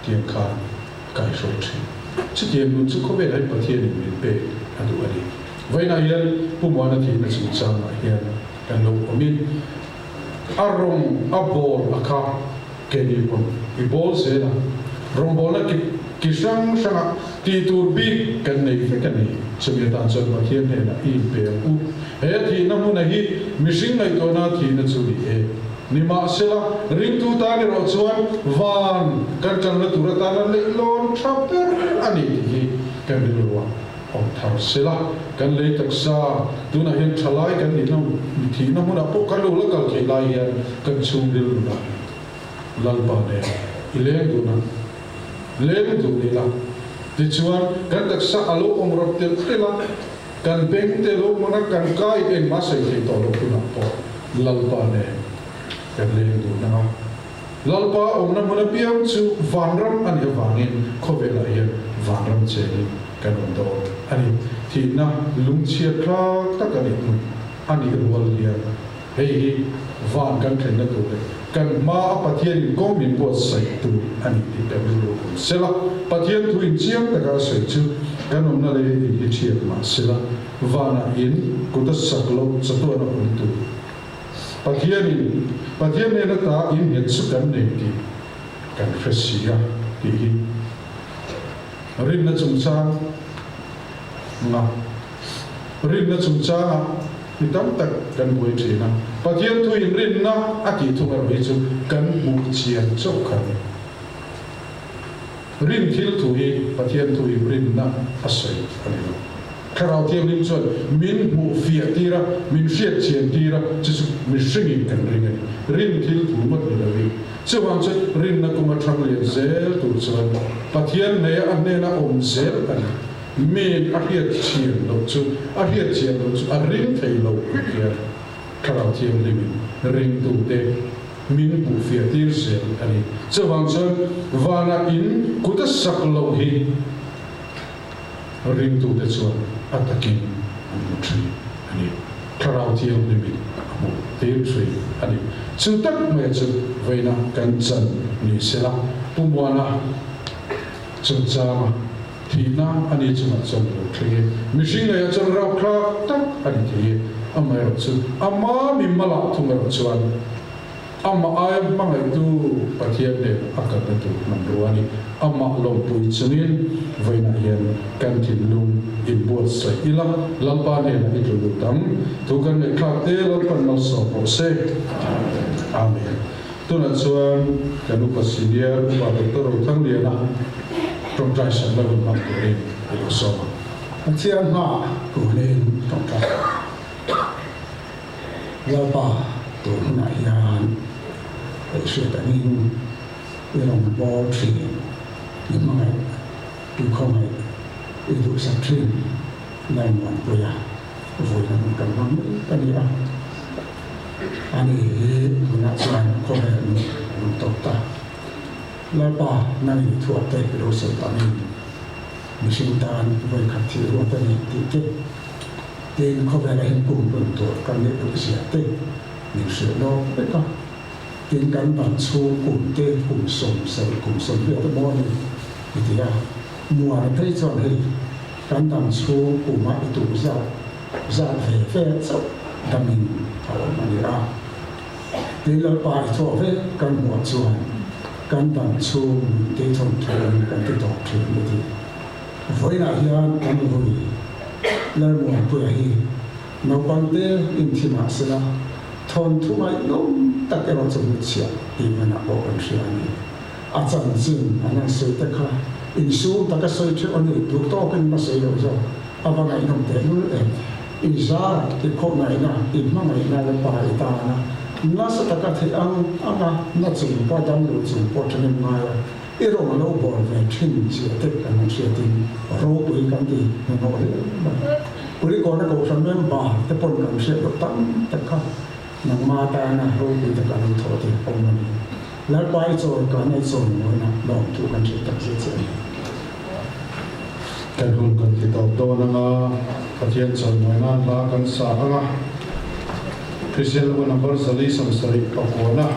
tiang khan kai so thi chu tiang nu chu khobe lai pathiani mi pe adu ali vậy là hiện pumwana thì nó chỉ sang là hiện cái lâu của mình arong abol akha cái gì cũng cái bol sẽ là rong bol là cái sang sang ti tur bi cái này cho người ta cho mà hiện này là in pe u hết thì nó muốn này missing này tôi na thì nó chú ý ni ma sẽ là ring tu ta ni rồi chuan van cái chân nó tu ta nó lấy lon chapter anh thì cái gì luôn ông thảo sẽ là kan lấy tất sa tu na hiện thalai kan ni nam thi na mun apo kan lo la kal ke lai ya kan chung dil na lal ba ne ile tu na le tu ni la ti chuan kan tak sa alo ong rop tel te la kan beng te lo mona kan kai en ma sai ke to lo tu na po lal ba ne kan le tu na lal ba om na mun piam chu vanram an ya wangin khovela ya vanram che kan do ani thì na lung chia kla ta kan ni ani rual lia hei van kan thlen na tu kan ma pathian ko min bo sai tu ani ti ta lu sela pathian tu in chiam ta ka sai chu kan om na le hi chia ma sela vana in ku ta saklo chatu na kun tu pathian ne na ta in het su kan ne ti kan fresia ti rin na chung sang na rin na chung cha ni tam tak kan boi thina pathian thu in rin na ati thu ro hi chu kan mu chian chok khan rin thil thu hi pathian thu in rin na asai ani lo kharau thiam lim chuan min mu fia tira min fiat chian tira chu mi shingi kan rin thil thu mat ni lo hi chuan chu rin na kuma thang le zel tu chuan pathian ne an ne na om zel ani mình a hiệt chiên lâu chú a ring thầy lâu kia khảo thiêm đi mình ring tụ tê mình bù phía tiêu sẻ anh cho vang chân và na in cú ta sắc lâu hi ring tụ tê chuan a takin anh một tri anh khảo thiêm đi mình một tiêu tri anh chú tất mẹ chú vậy na căn chân ni sẽ là bùm na chú cha mà thì na anh ấy chung chung được thế, mishing này chung rau khla tak anh thì amma rồi chung amma mimma la thung rồi chuan ama ai mangai tu pathian de akat tu manruani ama lom pui chungin voina hian kan thin lung in buat sai ila lampa ne na itu lutam tu kan ne khak te lampan mal so po se amen tuna chuan kanu pasidia ba doctor thang dia na trong trai san la gun mang tu ni so chian ha ku len trong trai lampa tu na hian sự tự nhiên cái lòng bò thì những mà tu không hay tu sát sinh này mọi người vui là mình cần lắm cái gì đó anh ấy mình đã làm không hề mình tốt ta lại ba này thuộc về đồ sự tự nhiên mình sinh tan với khát thị của tự nhiên thì chết tên không phải là hình cùng bận tuổi cần để được giải tên mình sửa nó biết không tiếng cắn bản số cùng tên cùng sống việc tất môn thì mùa thấy chọn hình cắn bản số cùng mạng tụ ra về phê sốc đâm mình thảo mà đi ra tiếng là bài thọ về cắn mùa chuan cắn bản số tê thông thường cắn tê đọc thường thì với lại hiện cắn vui là mùa bữa hi nó quan tê in thì mà sẽ là thôn thu mai nông tất cả nó trong một chiếc thì mình đã bỏ con xe này à chẳng dừng anh em xây tất cả in số tất cả xây cho anh ấy được to cái mà xây được rồi à vào ngày nông tế nữa em in ra cái khâu này na in mang này na là bài ta na nó sẽ tất cả thì anh nó dùng qua đám đồ dùng qua cho nên mai cái rồi mà nó bỏ về trên chiếc tất cả nó sẽ tìm rô bụi cái gì nó nói bụi còn nó cầu sản phẩm bà cái phần cần sẽ được tăng tất cả nang mata na robi ta kan thoti omani la pai cho kan ai cho no na long tu kan chi tak chi chi kan hun kan ti to to na nga pathian chon noi nan la kan sa anga christian ko number sali sam sari ka ko na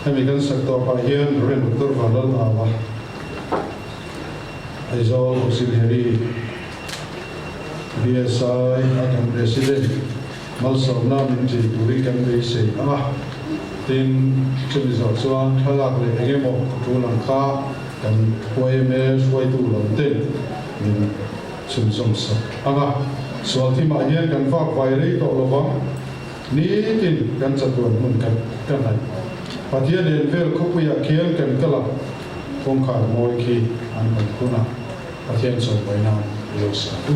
hemi kan sak to pa hian ren doctor valal awa ai zo auxiliary BSI akan president malsom na min chi turi kan dei se anga tin chumi zo chuan thalak le engemaw tu lang kha kan OMS wai tu lam ten min chum som sa anga sual thi ma hian kan fak vai rei to lowang ni tin kan chatuan mun kan hai pathian en vel khopuya khian kan kala phong khar moi khi an kan kuna pathian chon baina lo sa tu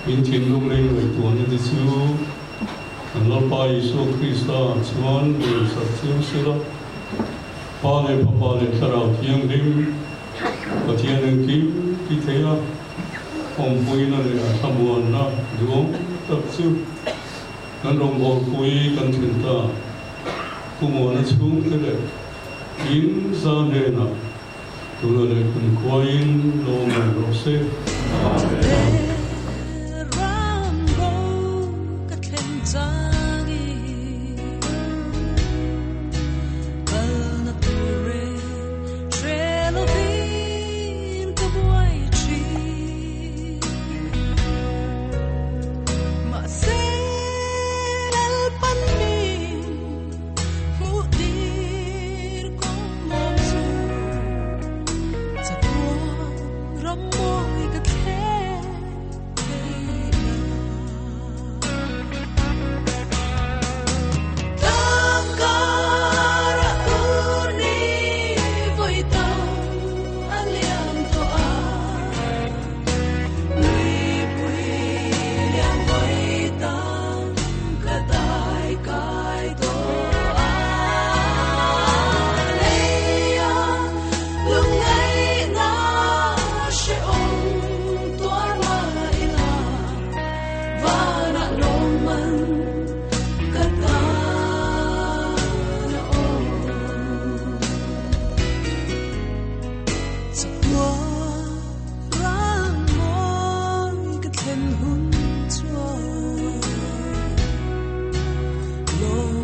in thiên lung lên người tuôn đi siêu anh lo bài số Christa chuan người sát siêu siêu ba này thà rau thiêng đêm có thiêng đêm kim khi thế à ông bùi nó là tham buồn na đúng tập siêu anh rong hồ bùi cần thuyền ta khu mùa nó xuống thế này in ra này na tu là để cùng coi in lo mình lo xe Al nature, trelo vi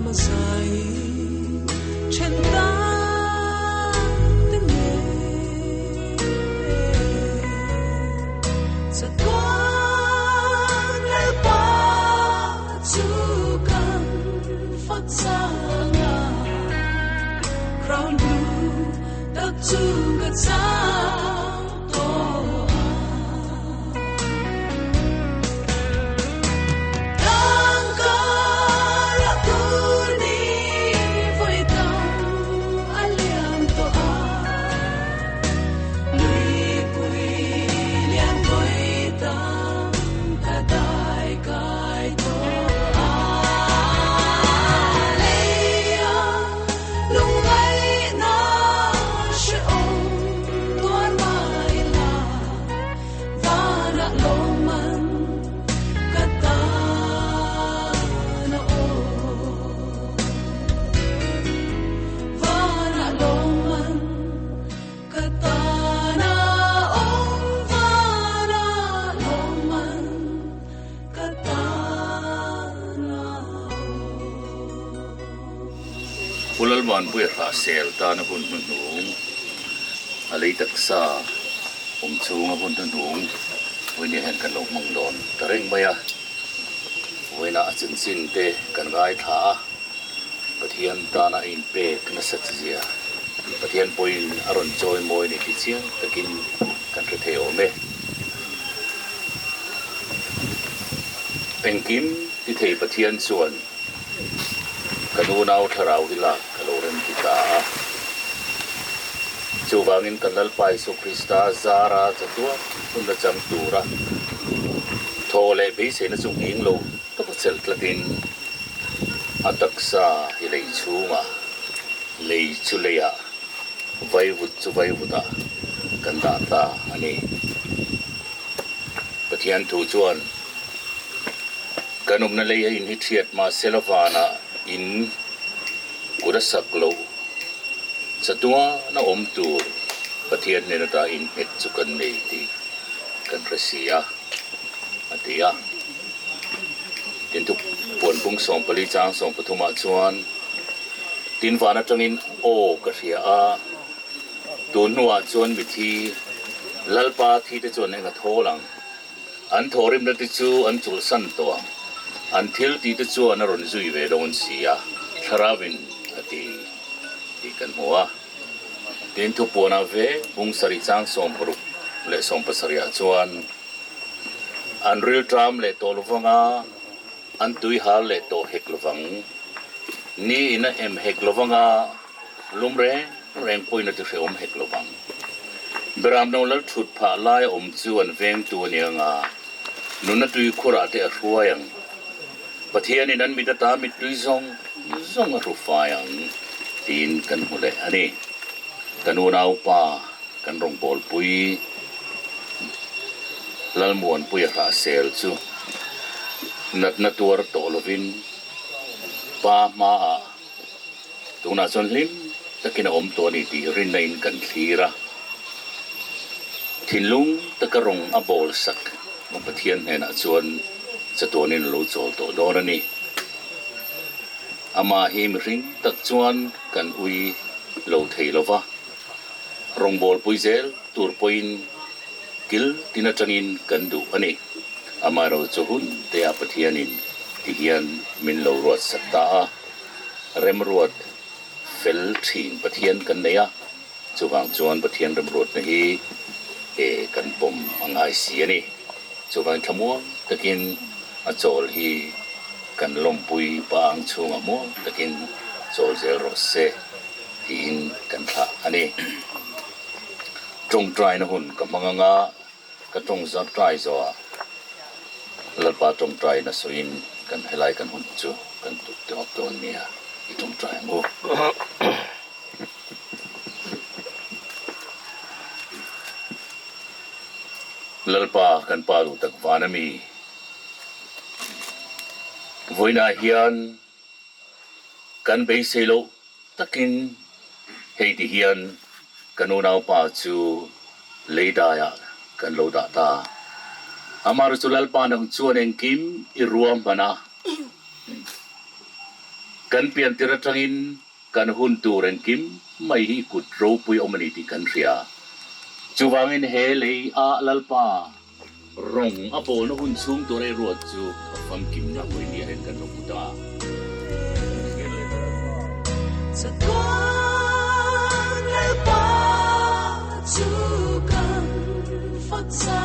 masai chen ta te ne sa con el pa chu kan phát sa nga crown blue that chu ga sa Ulalman puya rasel ta na hun nung alay taksa chunga hun nung wini hen kan lok mong don tareng maya wina achin sin te kan gai tha pathian ta na in pe kana satjia pathian poin aron joy moi ni tichiang takin kan re theo me pengkim ti thei pathian suan kanunau tharau hila kaloren kita chubangin kanal pai so krista zara chatua tunda chang tura thole be se na chung ing lo to chel tlatin ataksa hilei chunga lei chuleya vai vuda kanda ta ani pathian thu chuan kanum na lei in hithiat ma selavana in kurasaklo satua na tur pathian ne ta in het chukan nei ti kan rasia atia tin tu pon bung som pali chang som pathuma chuan tin vana tangin o ka ria a tun nuwa chuan mi thi lalpa thi te chuan enga tholang an thorim na ti chu an chul san to until ti te chu an ron zui ve don sia tharawin ati ti kan hoa tin tu pona ve bung sari chang som pru le som pasaria chuan an real tram le tolwanga an tui hal le to heklovang ni ina em heklovanga lumre reng poina te om heklovang beram no lal thut pha lai chu an veng tu anianga nuna tui khura te ruayang pathian in an mitata mitui zong rufayang tin kan hule ani kanunau pa kan rong bol pui lalmuan pui ra sel chu nat natur tolovin pa ma tuna son lim takina to ni ti rin na in kan thira thinlung takarong abol sak mo pathian hena chuan chatonin lo chol to dorani ama him ring tak chuan kan ui lo theilova rongbol puizel tur poin kil tinatanin kan du ani ama ro chuhun te apathianin tihian min lo ruat sakta rem ruat fel thin pathian kan neya chuwang chuan pathian rem ruat na hi e kan pom angai si ani chuwang thamuang takin achol hi kan lompui pang chunga mo takin chol zel rose in kan tha ani trong trai na hun ka manganga ka trong za trai zo lalpa trong trai na soin kan helai kan hun chu kan tu te op ton nia I trong trai mo lalpa kan palu tak vanami voina hian kan be selo takin hei ti hian kanunau pa chu leidaya kan lo da ta amaru chu lalpa nang chuan eng kim I ruam bana kan pian tira tangin kan huntu ren kim mai hi kut ro pui omani ti kan ria chuwangin hele a lalpa rong apo no hun chung to re ro chu fam kim na pui ni ren kan no puta sa tuang al pa chu kan phát ra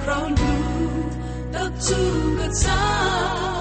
crown blue tập trung cả